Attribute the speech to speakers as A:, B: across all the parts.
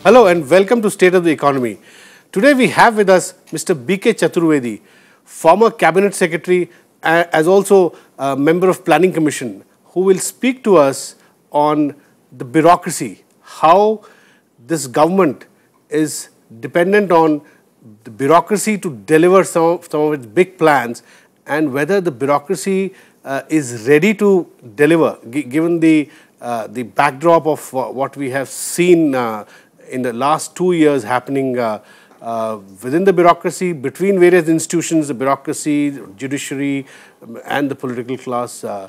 A: Hello and welcome to State of the Economy. Today we have with us Mr. B K Chaturvedi, former Cabinet Secretary as also a member of Planning Commission, who will speak to us on the bureaucracy, how this government is dependent on the bureaucracy to deliver some of its big plans, and whether the bureaucracy is ready to deliver, given the backdrop of what we have seen in the last 2 years happening within the bureaucracy, between various institutions, the bureaucracy, judiciary, and the political class. On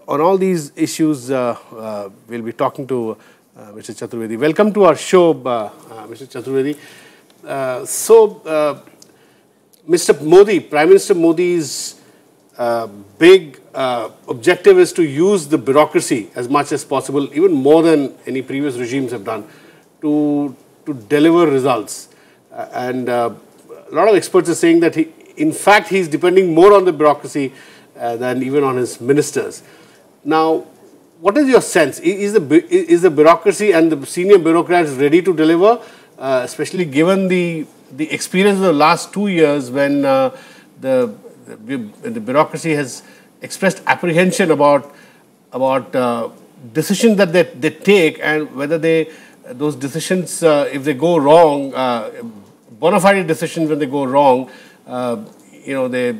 A: all these issues, we'll be talking to Mr. Chaturvedi. Welcome to our show, Mr. Chaturvedi. Mr. Modi, Prime Minister Modi's big objective is to use the bureaucracy as much as possible, even more than any previous regimes have done, to deliver results. A lot of experts are saying that in fact, he's depending more on the bureaucracy than even on his ministers. Now, what is your sense? Is the bureaucracy and the senior bureaucrats ready to deliver, especially given the experience of the last 2 years when the bureaucracy has expressed apprehension about decisions that they take, and whether those decisions, if they go wrong, bona fide decisions when they go wrong, the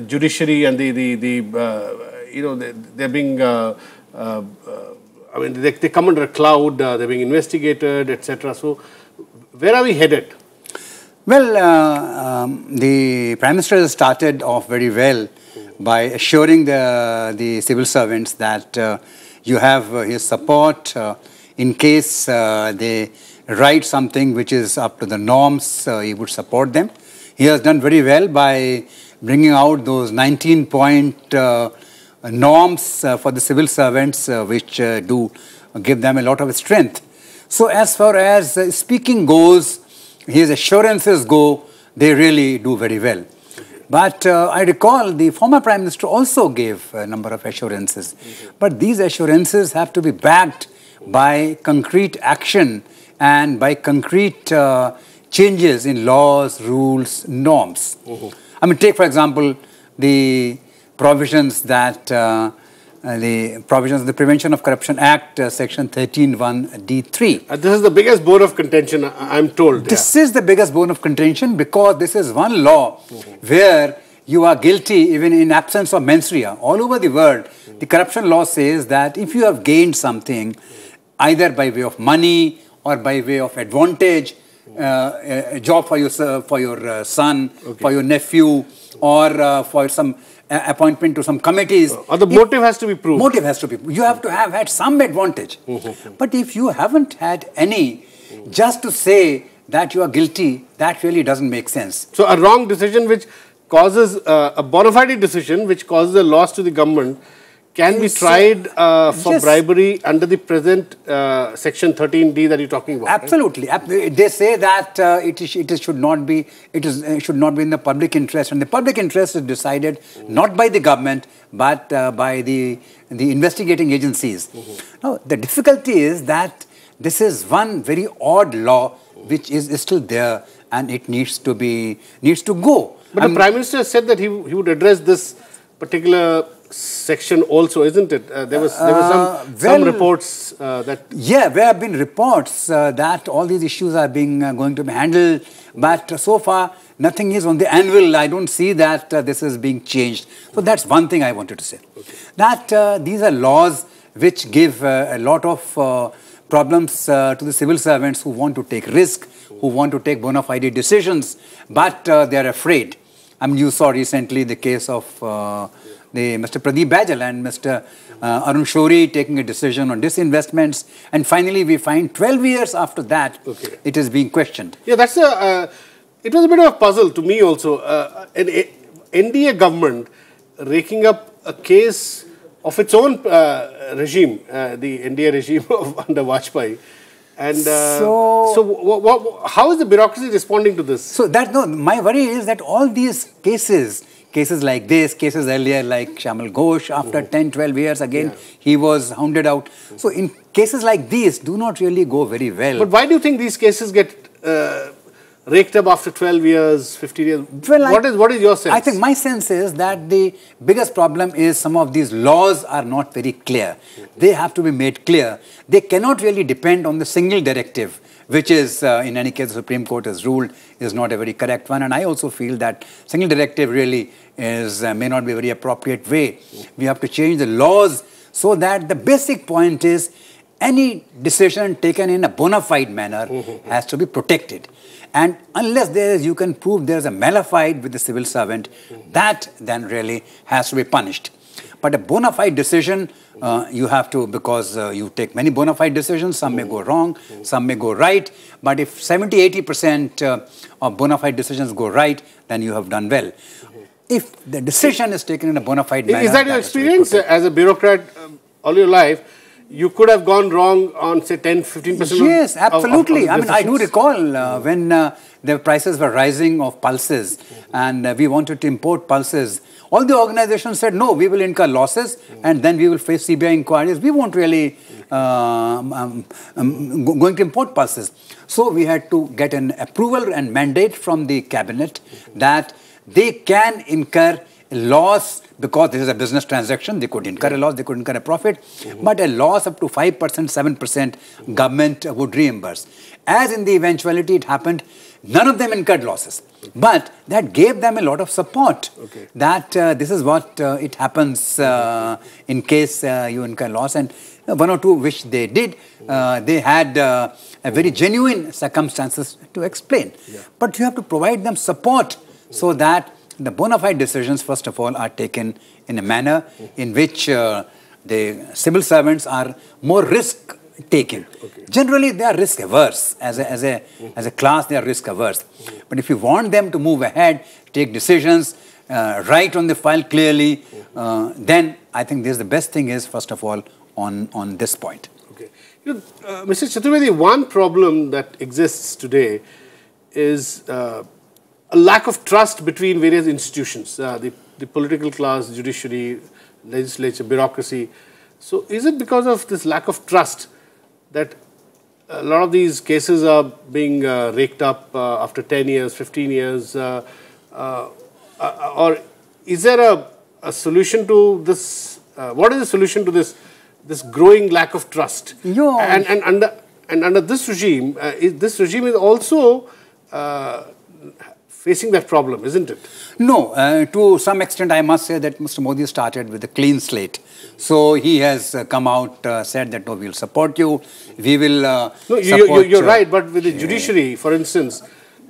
A: judiciary and they're being, they come under a cloud, they're being investigated, etc. So, where are we headed?
B: Well, the Prime Minister has started off very well by assuring the civil servants that you have his support in case they write something which is up to the norms, he would support them. He has done very well by bringing out those 19-point norms for the civil servants, which do give them a lot of strength. So as far as speaking goes, his assurances go, they really do very well. But I recall the former Prime Minister also gave a number of assurances. But these assurances have to be backed by concrete action and by concrete changes in laws, rules, norms. I mean, take for example the provisions that of the Prevention of Corruption Act, Section 13(1)(d)(3).
A: This is the biggest bone of contention, I'm told.
B: This is the biggest bone of contention because this is one law where you are guilty even in absence of mens rea. All over the world, the corruption law says that if you have gained something, either by way of money or by way of advantage, a job for your son, for your nephew, or for some appointment to some committees.
A: Or the motive has to be proved.
B: Motive has to be proved. You have to have had some advantage. But if you haven't had any, just to say that you are guilty, that really doesn't make sense.
A: So a wrong decision which causes a bona fide decision which causes a loss to the government can be tried for bribery under the present Section 13D that you're talking about.
B: Absolutely. Right? They say that it should not be in the public interest, and the public interest is decided not by the government but by the investigating agencies. Now, the difficulty is that this is one very odd law which is still there, and it needs to go.
A: But the Prime Minister said that he would address this particular section also, isn't it? There was some reports that...
B: Yeah, there have been reports that all these issues are going to be handled, but so far nothing is on the anvil. I don't see that this is being changed. So that's one thing I wanted to say. That these are laws which give a lot of problems to the civil servants who want to take risk, who want to take bona fide decisions, but they are afraid. I mean, you saw recently the case of Mr. Pradeep Bajal and Mr. Arun Shourie taking a decision on disinvestments, and finally we find 12 years after that it is being questioned.
A: Yeah, that's it was a bit of a puzzle to me also. An NDA government raking up a case of its own regime, the NDA regime under Vajpayee. And how is the bureaucracy responding to this?
B: So my worry is that all these cases cases like this, cases earlier like Shamal Ghosh, after 10, 12 years again, he was hounded out. So in cases like these, do not really go very well.
A: But why do you think these cases get raked up after 12 years, 15 years? Well, what is your sense?
B: I think my sense is that the biggest problem is some of these laws are not very clear. They have to be made clear. They cannot really depend on the single directive, which is, in any case, the Supreme Court has ruled is not a very correct one. And I also feel that single directive really is may not be a very appropriate way. We have to change the laws so that the basic point is any decision taken in a bona fide manner has to be protected. And unless you can prove there is a malafide with the civil servant, that then really has to be punished. But a bona fide decision, you have to, because you take many bona fide decisions, some may go wrong, some may go right. But if 70–80% of bona fide decisions go right, then you have done well. If the decision is taken in a bona fide manner...
A: Is that your experience as a bureaucrat all your life? You could have gone wrong on, say, 10–15%?
B: Yes, absolutely. I mean, I do recall when the prices were rising of pulses and we wanted to import pulses. All the organizations said, no, we will incur losses and then we will face CBI inquiries. We won't really going to import pulses. So we had to get an approval and mandate from the cabinet that they can incur a loss because this is a business transaction. They could incur a loss, they could incur a profit, but a loss up to 5%, 7% government would reimburse. As in the eventuality it happened, none of them incurred losses. But that gave them a lot of support that this is what it happens in case you incur loss. And one or two which they did, they had a very genuine circumstances to explain. But you have to provide them support so that the bona fide decisions, first of all, are taken in a manner in which the civil servants are more risk-taking. Generally, they are risk-averse. As a class, they are risk-averse. But if you want them to move ahead, take decisions, write on the file clearly, then I think this the best thing is, first of all, on this point.
A: Okay. You know, Mr. Chaturvedi, one problem that exists today is a lack of trust between various institutions, the political class, judiciary, legislature, bureaucracy. So is it because of this lack of trust that a lot of these cases are being raked up after 10 years, 15 years? Or is there a solution to this? What is the solution to this growing lack of trust? And under this regime is also facing that problem, isn't it?
B: No, to some extent I must say that Mr. Modi started with a clean slate. So he has come out, said that, no, we will support you, we will support...
A: You're right, but with the judiciary, for instance,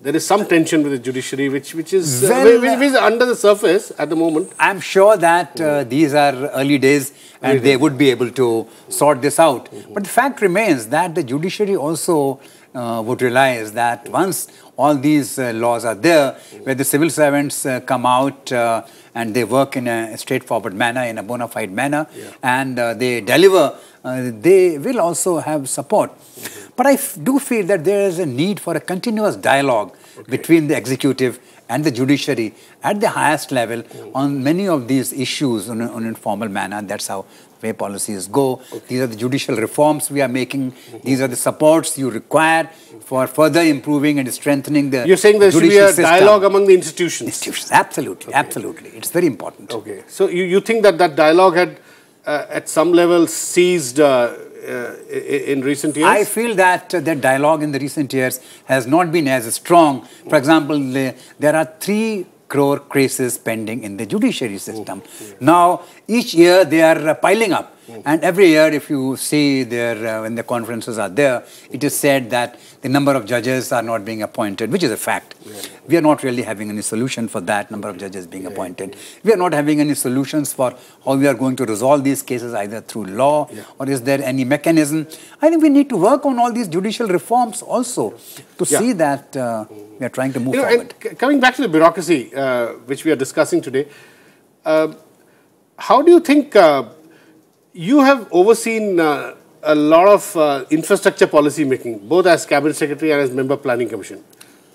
A: there is some tension with the judiciary which is under the surface at the moment. I'm
B: sure that these are early days and they would be able to sort this out. But the fact remains that the judiciary also would realize that once all these laws are there, where the civil servants come out and they work in a straightforward manner, in a bona fide manner, and they deliver, they will also have support. But I do feel that there is a need for a continuous dialogue between the executive and the judiciary at the highest level on many of these issues on an informal manner. That's how way policies go. These are the judicial reforms we are making. These are the supports you require for further improving and strengthening the
A: You're saying there should be a dialogue among the institutions?
B: Institutions, absolutely, absolutely. It's very important.
A: Okay. So you think that dialogue had at some level ceased in recent years?
B: I feel that the dialogue in the recent years has not been as strong. For example, there are 3 crore cases pending in the judiciary system. Now, each year they are piling up. And every year, if you see there, when the conferences are there, it is said that the number of judges are not being appointed, which is a fact. We are not really having any solution for that number of judges being appointed. We are not having any solutions for how we are going to resolve these cases either through law or is there any mechanism. I think we need to work on all these judicial reforms also to see that we are trying to move forward.
A: And coming back to the bureaucracy, which we are discussing today, how do you think you have overseen a lot of infrastructure policy making, both as Cabinet Secretary and as Member Planning Commission?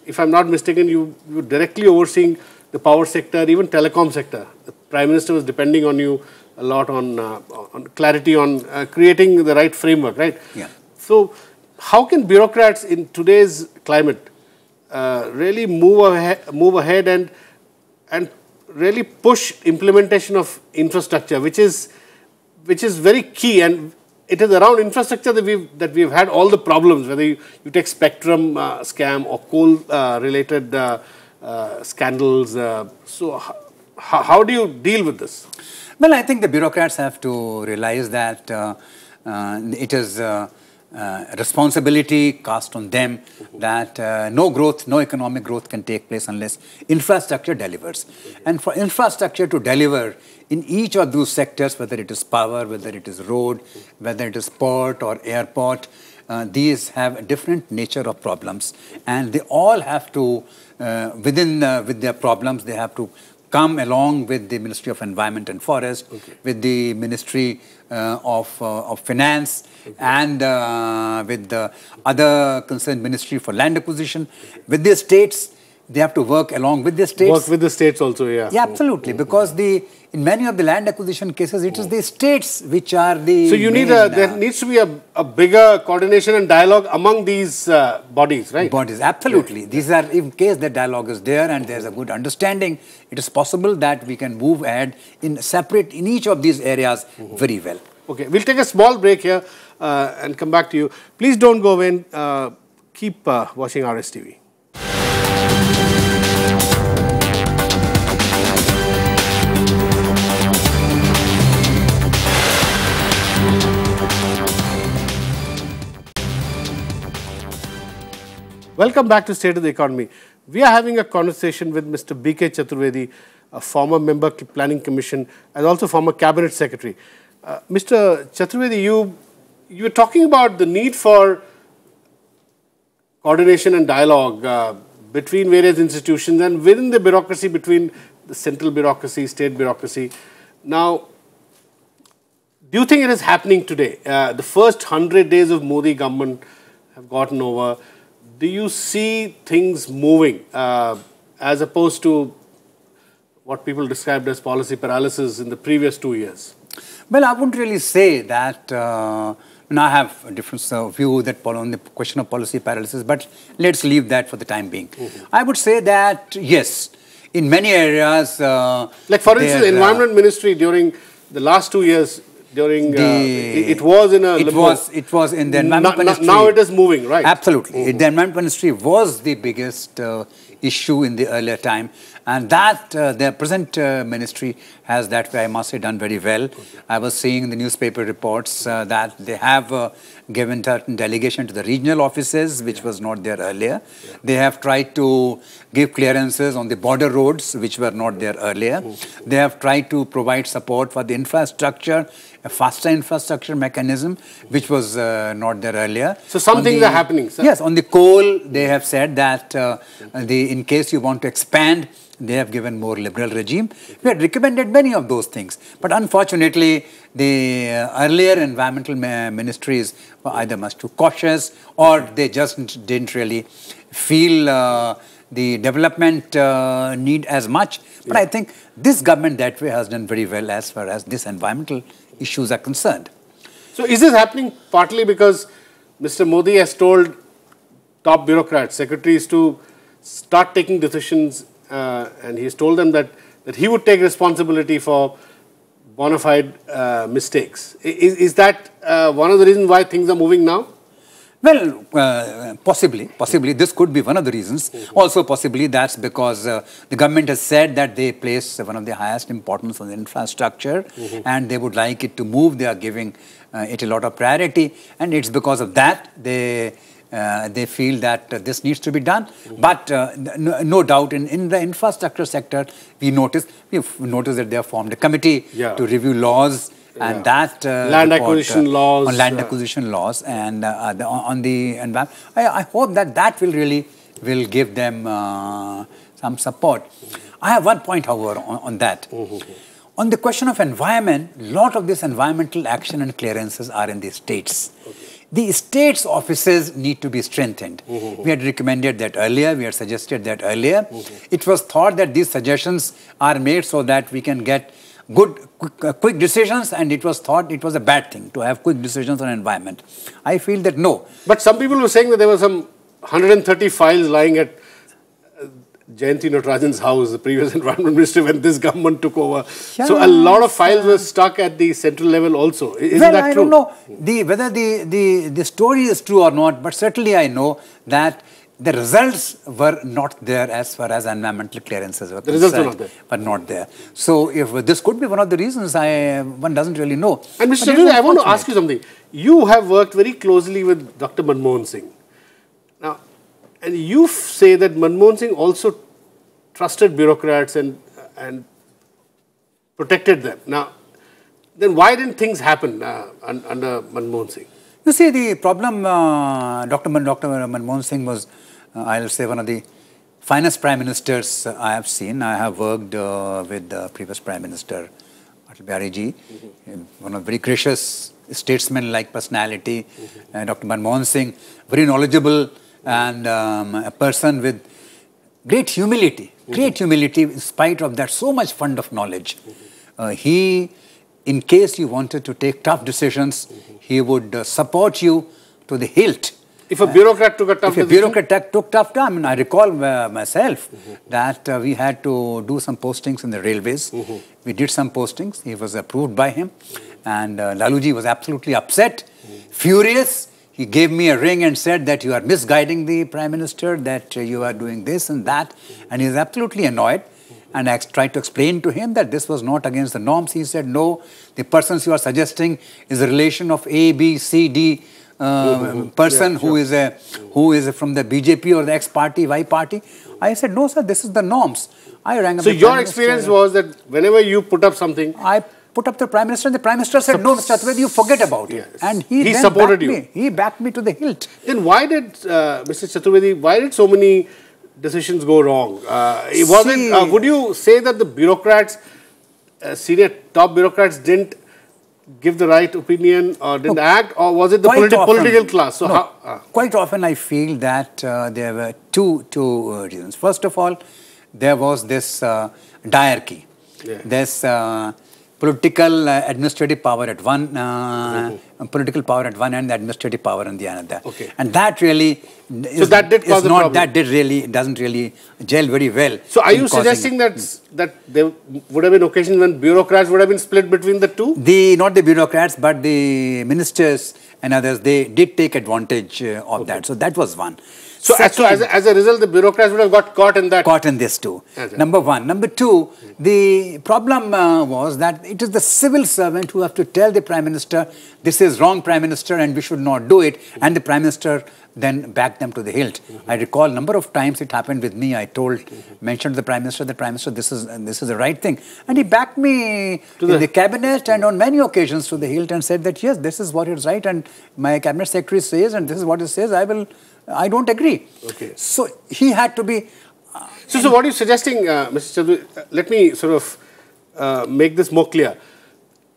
A: If I'm not mistaken, you were directly overseeing the power sector, even telecom sector. The Prime Minister was depending on you a lot on clarity on creating the right framework, right?
B: Yeah.
A: So how can bureaucrats in today's climate really move ahead and really push implementation of infrastructure, which is very key, and it is around infrastructure that we've had all the problems, whether you take spectrum scam or coal related scandals. So how do you deal with this?
B: Well, I think the bureaucrats have to realize that it is responsibility cast on them that no economic growth can take place unless infrastructure delivers. And for infrastructure to deliver in each of those sectors, whether it is power, whether it is road, whether it is port or airport, these have a different nature of problems. And they all have to, with their problems, they have to come along with the Ministry of Environment and Forest, with the Ministry of Finance, and with the other concerned Ministry for Land Acquisition, with the states. They have to work along with the states.
A: Work with the states also, yeah.
B: Yeah, absolutely, because in many of the land acquisition cases, it is the states which are the
A: So you need there needs to be a bigger coordination and dialogue among these bodies, right?
B: Bodies, absolutely. Yeah. These are, in case the dialogue is there and there's a good understanding, it is possible that we can move ahead in each of these areas very well.
A: Okay, we'll take a small break here and come back to you. Please don't go away. Keep watching RSTV. Welcome back to State of the Economy. We are having a conversation with Mr. B K Chaturvedi, a former member of the Planning Commission and also former Cabinet Secretary. Mr. Chaturvedi, you were talking about the need for coordination and dialogue between various institutions and within the bureaucracy, between the central bureaucracy, state bureaucracy. Now, do you think it is happening today? The first 100 days of Modi government have gotten over. Do you see things moving as opposed to what people described as policy paralysis in the previous 2 years?
B: Well, I wouldn't really say that. I have a different view that on the question of policy paralysis, but let's leave that for the time being. I would say that, yes, in many areas...
A: like, for instance, Environment Ministry during the last 2 years, during it was in a limbo.
B: It was in the Environment Ministry.
A: Now it is moving, right?
B: Absolutely. The Environment Ministry was the biggest issue in the earlier time, and that the present ministry has that way, I must say, done very well. I was seeing in the newspaper reports that they have given certain delegation to the regional offices, which was not there earlier. They have tried to give clearances on the border roads, which were not there earlier. They have tried to provide support for the infrastructure, a faster infrastructure mechanism, which was not there earlier.
A: So some things are happening, sir.
B: Yes, on the coal, they have said that in case you want to expand, they have given more liberal regime. We had recommended many of those things. But unfortunately, the earlier environmental ministries were either much too cautious or they just didn't really feel the development need as much. But I think this government that way has done very well as far as this environmental issues are concerned.
A: So is this happening partly because Mr. Modi has told top bureaucrats, secretaries to start taking decisions and he's told them that he would take responsibility for bona fide mistakes. Is that one of the reasons why things are moving now?
B: Well, possibly. This could be one of the reasons. Also, possibly that's because the government has said that they place one of the highest importance on the infrastructure and they would like it to move. They are giving it a lot of priority, and it's because of that they feel that this needs to be done. But no doubt in the infrastructure sector, we've noticed that they have formed a committee to review laws. And that
A: land acquisition laws,
B: on land acquisition laws, and on the environment. I hope that will give them some support. I have one point, however, on that. On the question of environment, a lot of this environmental action and clearances are in the states. the state's offices need to be strengthened. We had recommended that earlier, we had suggested that earlier. It was thought that these suggestions are made so that we can get quick decisions, and it was thought it was a bad thing to have quick decisions on environment. I feel that no.
A: But some people were saying that there were some 130 files lying at Jayanti Natarajan's house, the previous environment minister, when this government took over. Yeah, so a lot of files were stuck at the central level also. Isn't that true?
B: I don't know whether the story is true or not, but certainly I know that the results were not there as far as environmental clearances were concerned. The results were not there. But not there. So if this could be one of the reasons, one doesn't really know.
A: And Mr. Chaturvedi, I want to ask you something. You have worked very closely with Dr. Manmohan Singh. Now, and you say that Manmohan Singh also trusted bureaucrats and protected them. Now, then why didn't things happen under Manmohan Singh?
B: You see, the problem, Dr. Manmohan Singh was, I'll say, one of the finest prime ministers I have seen. I have worked with the previous prime minister, Atal Bihari ji, one of very gracious statesman-like personality. Dr. Manmohan Singh, very knowledgeable and a person with great humility in spite of that so much fund of knowledge. He, in case you wanted to take tough decisions, he would support you to the hilt.
A: If a bureaucrat took a tough decision?
B: If a bureaucrat took tough time, I mean, I recall myself that we had to do some postings in the railways. We did some postings. He was approved by him. And Laluji was absolutely upset, furious. He gave me a ring and said that you are misguiding the Prime Minister, that you are doing this and that. And he was absolutely annoyed. And I tried to explain to him that this was not against the norms. He said, no, the persons you are suggesting is a relation of A, B, C, D person who is from the BJP or the X party, Y party. I said, no, sir, this is the norms. I rang up.
A: So your experience was that whenever you put up something,
B: I put up the Prime Minister, and the Prime Minister said, no, Mr. Chaturvedi, you forget about it. And
A: he supported you.
B: He backed me to the hilt.
A: Then why did, Mr. Chaturvedi, why did so many decisions go wrong? Would you say that the bureaucrats, senior top bureaucrats, didn't give the right opinion or didn't act, or was it the political class? So
B: quite often I feel that there were two reasons. First of all, there was this diarchy. This political administrative power at one, political power at one end, administrative power on the other. And that really doesn't really gel very well.
A: So are you suggesting that there would have been occasions when bureaucrats would have been split between the two?
B: Not the bureaucrats, but the ministers and others, they did take advantage of that. So that was one.
A: So as a result, the bureaucrats would have got caught in that.
B: Caught in this too. Number one. Number two, the problem was that it is the civil servant who have to tell the Prime Minister, this is wrong, Prime Minister, and we should not do it. And the Prime Minister then backed them to the hilt. I recall a number of times it happened with me. I mentioned to the Prime Minister, this is the right thing. And he backed me in the cabinet and on many occasions to the hilt and said that, yes, this is what is right. And my cabinet secretary says, and this is what he says, I don't agree. So he had to be...
A: So what are you suggesting, Mr. Chaturvedi? Let me sort of make this more clear.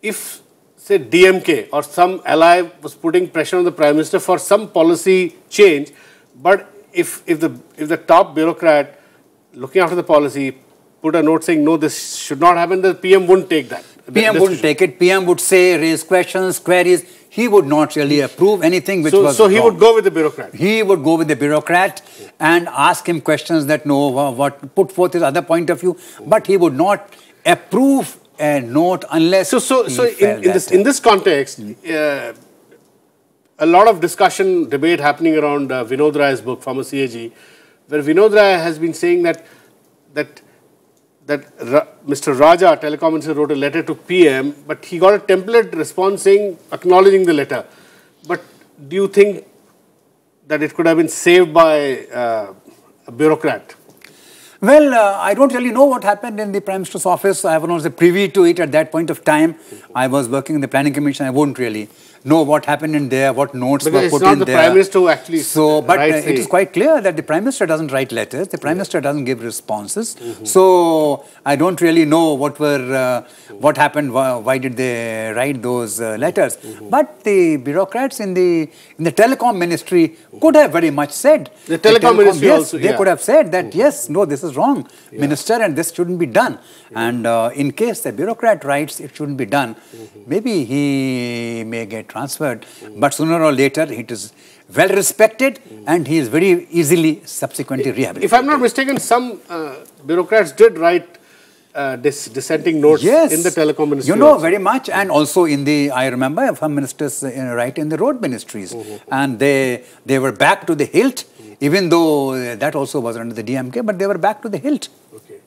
A: If, say, DMK or some ally was putting pressure on the Prime Minister for some policy change, but if the top bureaucrat looking after the policy put a note saying, no, this should not happen, the PM wouldn't take that.
B: PM wouldn't take it. PM would say, raise questions, queries. He would not really approve anything which was wrong.
A: So he would go with the bureaucrat?
B: He would go with the bureaucrat and ask him questions that put forth his other point of view, but he would not approve a note unless
A: in this context, a lot of discussion, debate happening around Vinod Rai's book, former CAG, where Vinod Rai has been saying that Mr. Raja, Telecom Minister, wrote a letter to PM, but he got a template response saying, acknowledging the letter. But do you think that it could have been saved by a bureaucrat?
B: Well, I don't really know what happened in the Prime Minister's office. I was not privy to it at that point of time. I was working in the Planning Commission. I wouldn't really know what happened in there, what notes were put in there.
A: Because it's not the Prime Minister who actually
B: but it is quite clear that the Prime Minister doesn't write letters. The Prime Minister doesn't give responses. So I don't really know what happened. Why did they write those letters? But the bureaucrats in the telecom ministry could have very much said.
A: The telecom ministry
B: yes,
A: also.
B: They could have said that yes, no, this is wrong, Minister, and this shouldn't be done. And in case the bureaucrat writes it shouldn't be done, maybe he may get transferred, but sooner or later it is well respected and he is very easily subsequently rehabilitated.
A: If I'm not mistaken, some bureaucrats did write dissenting notes in the telecom ministry.
B: You know, very much, and also in the, I remember some ministers write in the road ministries, and they were back to the hilt, even though that also was under the DMK, but they were back to the hilt.
A: Okay.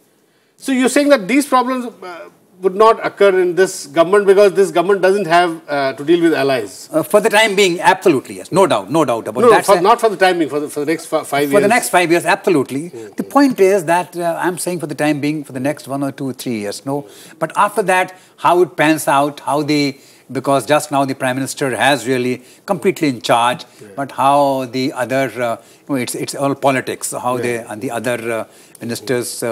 A: So you're saying that these problems would not occur in this government because this government doesn't have to deal with allies?
B: For the time being, absolutely, yes. No doubt about that.
A: No, not for the time being, for the next 5 years.
B: For the next 5 years, absolutely. The point is that I'm saying for the time being, for the next 1 or 2 or 3 years, no. But after that, how it pans out, because just now the Prime Minister has really completely in charge, but how the other, it's all politics, how the other ministers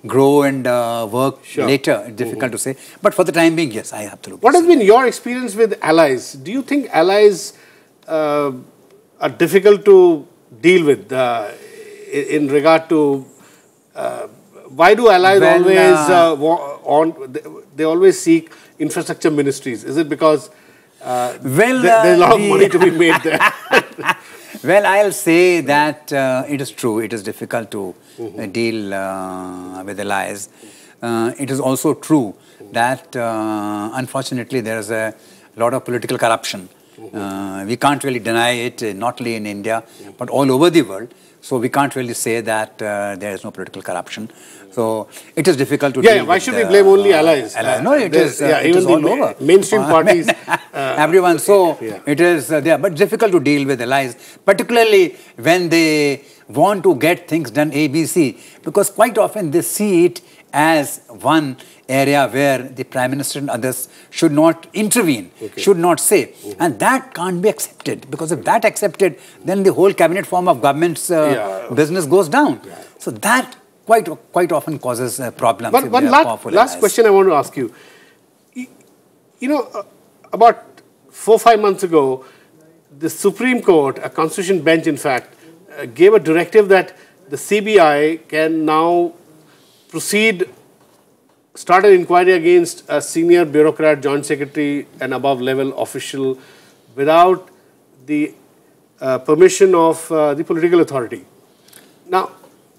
B: grow and work later, it's difficult to say. But for the time being, yes, I absolutely.
A: What has been your experience with allies? Do you think allies are difficult to deal with in regard to, why do allies they always seek infrastructure ministries? Is it because there's a lot of money to be made there?
B: Well, I'll say that it is true. It is difficult to deal with allies. It is also true that, unfortunately, there is a lot of political corruption. We can't really deny it, not only in India, but all over the world. So we can't really say that there is no political corruption. So it is difficult to deal
A: why
B: with,
A: should we blame only allies?
B: No, it is all over.
A: Mainstream parties.
B: Everyone. So it is there, but difficult to deal with allies, particularly when they want to get things done ABC, because quite often they see it as one area where the Prime Minister and others should not intervene, should not say. And that can't be accepted, because if that accepted, then the whole cabinet form of government's business goes down. So that quite often causes problems.
A: But one last question I want to ask you. You know, about 4 or 5 months ago, the Supreme Court, a constitution bench in fact, gave a directive that the CBI can now start an inquiry against a senior bureaucrat, joint secretary and above level official without the permission of the political authority. Now,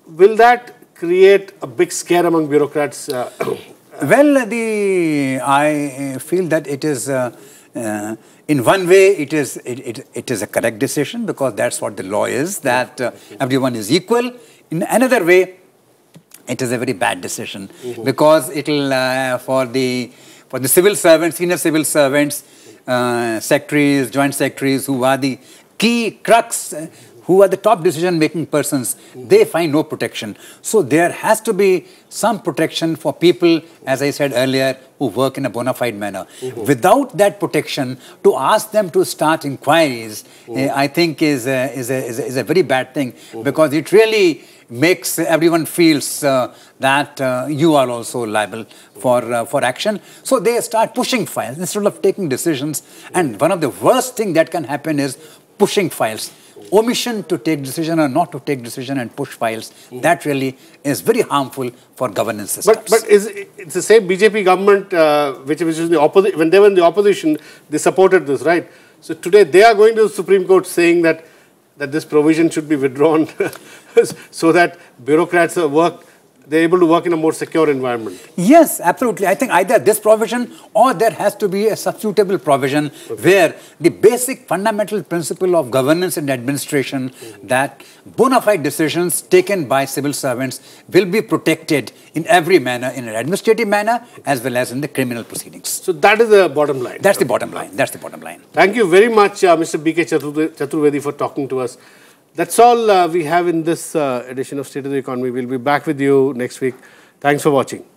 A: will that create a big scare among bureaucrats?
B: Well, I feel that it is, in one way, it is a correct decision, because that's what the law is, that everyone is equal. In another way, it is a very bad decision, because it will, for the civil servants, senior civil servants, secretaries, joint secretaries, who are the key crux, who are the top decision-making persons, they find no protection. So there has to be some protection for people, as I said earlier, who work in a bona fide manner. Without that protection, to ask them to start inquiries, I think is a very bad thing, because it really makes everyone feels that you are also liable for action. So they start pushing files instead of taking decisions. And one of the worst things that can happen is pushing files. Omission to take decision or not to take decision and push files, that really is very harmful for governance systems.
A: But it's the same BJP government, which is the opposition. When they were in the opposition, they supported this, right? So today they are going to the Supreme Court saying that this provision should be withdrawn so that bureaucrats they're able to work in a more secure environment.
B: Yes, absolutely. I think either this provision or there has to be a substitutable provision where the basic fundamental principle of governance and administration, that bona fide decisions taken by civil servants will be protected in every manner, in an administrative manner as well as in the criminal proceedings.
A: So that is the bottom line.
B: That's the bottom line. That's the bottom line.
A: Thank you very much, Mr. B K Chaturvedi, for talking to us. That's all we have in this edition of State of the Economy. We'll be back with you next week. Thanks for watching.